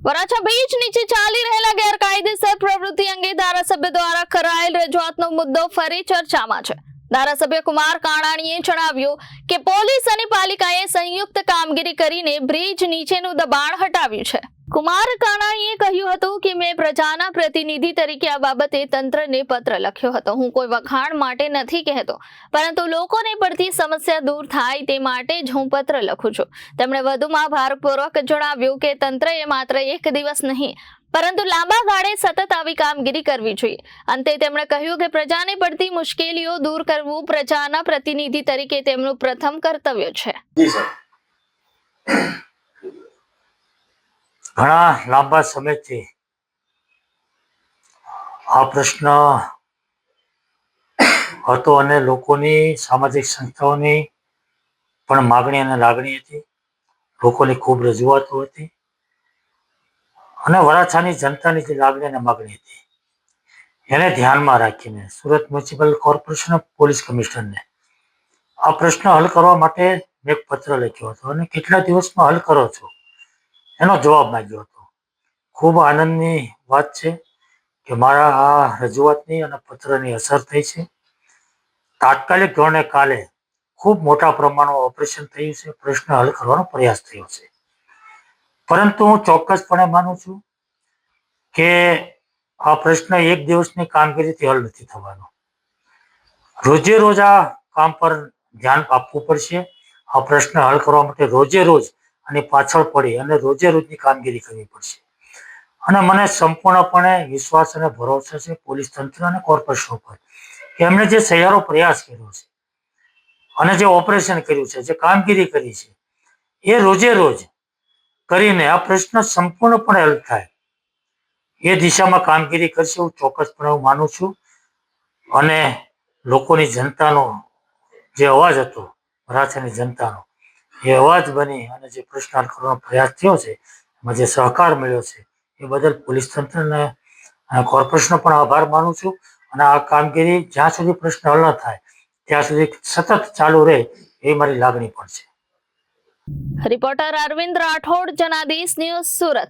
Varachha beach નીચે ચાલી રહેલા ગેરકાયદેસર પ્રવૃત્તિ અંગે ધારાસભ્ય દ્વારા કરાયેલ રજૂઆતનો મુદ્દો ફરી ચર્ચામાં છે। ધારાસભ્ય કુમાર કાણાણીએ જણાવ્યું કે પોલીસ અને પાલિકાએ સંયુક્ત કામગીરી કરીને બ્રિજ નીચેનું દબાણ હટાવ્યું છે। કુમાર કાણાણીએ કહ્યું હતું કે મેં પ્રજાના પ્રતિનિધિ તરીકે આ બાબતે તંત્રને પત્ર લખ્યો હતો। હું કોઈ વખાણ માટે નથી કહેતો, પરંતુ લોકોને પડતી સમસ્યા દૂર થાય તે માટે જ હું પત્ર લખું છું। તેમણે વધુમાં ભારપૂર્વક જણાવ્યું કે તંત્રએ માત્ર એક દિવસ નહીં પરંતુ લાંબા ગાળે સતત આવી કામગીરી કરવી જોઈએ। અંતે તેમણે કહ્યું કે પ્રજાને પડતી મુશ્કેલીઓ દૂર કરવું પ્રજાના પ્રતિનિધિ તરીકે તેમનું પ્રથમ કર્તવ્ય છે। ઘણા લાંબા સમયથી આ પ્રશ્ન હતો અને લોકોની સામાજિક સંસ્થાઓની પણ માગણી અને લાગણી હતી। લોકોની ખૂબ રજૂઆતો હતી અને વરાછાની જનતાની જે લાગણી અને માગણી હતી એને ધ્યાનમાં રાખીને સુરત મ્યુનિસિપલ કોર્પોરેશન પોલીસ કમિશનરને આ પ્રશ્ન હલ કરવા માટે મેં એક પત્ર લખ્યો હતો અને કેટલા દિવસમાં હલ કરો છો એનો જવાબ માંગ્યો હતો। ખૂબ આનંદની વાત છે કે મારા આ રજૂઆતની અને પત્રની અસર થઈ છે। તાત્કાલિક ધોરણે કાલે ખૂબ મોટા પ્રમાણમાં ઓપરેશન થયું છે, પ્રશ્ન હલ કરવાનો પ્રયાસ થયો છે। પરંતુ હું ચોક્કસપણે માનું છું કે આ પ્રશ્ન એક દિવસની કામગીરીથી હલ નથી થવાનો। રોજે રોજ આ કામ પર ધ્યાન આપવું પડશે। આ પ્રશ્ન હલ કરવા માટે રોજે રોજ અને પાછળ પડી અને રોજે રોજની કામગીરી કરવી પડશે। અને મને સંપૂર્ણપણે વિશ્વાસ અને ભરોસો છે પોલીસ તંત્ર અને કોર્પોરેશન પર કે એમણે જે સહિયારો પ્રયાસ કર્યો છે અને જે ઓપરેશન કર્યું છે, જે કામગીરી કરી છે, એ રોજે રોજ કરીને આ પ્રશ્ન સંપૂર્ણપણે હલ થાય એ દિશામાં કામગીરી કરશે હું ચોક્કસપણે હું માનું છું। અને લોકોની જનતાનો જે અવાજ હતો, વરાછાની જનતાનો એ અવાજ બની અને જે પ્રશ્ન હલ કરવાનો પ્રયાસ થયો છે, એમાં જે સહકાર મળ્યો છે એ બદલ પોલીસ તંત્રને અને કોર્પોરેશનનો પણ આભાર માનું છું। અને આ કામગીરી જ્યાં સુધી પ્રશ્ન હલ ન થાય ત્યાં સુધી સતત ચાલુ રહે એ મારી લાગણી પણ છે। Reporter Arvind Rathod, Janadesh news, Surat.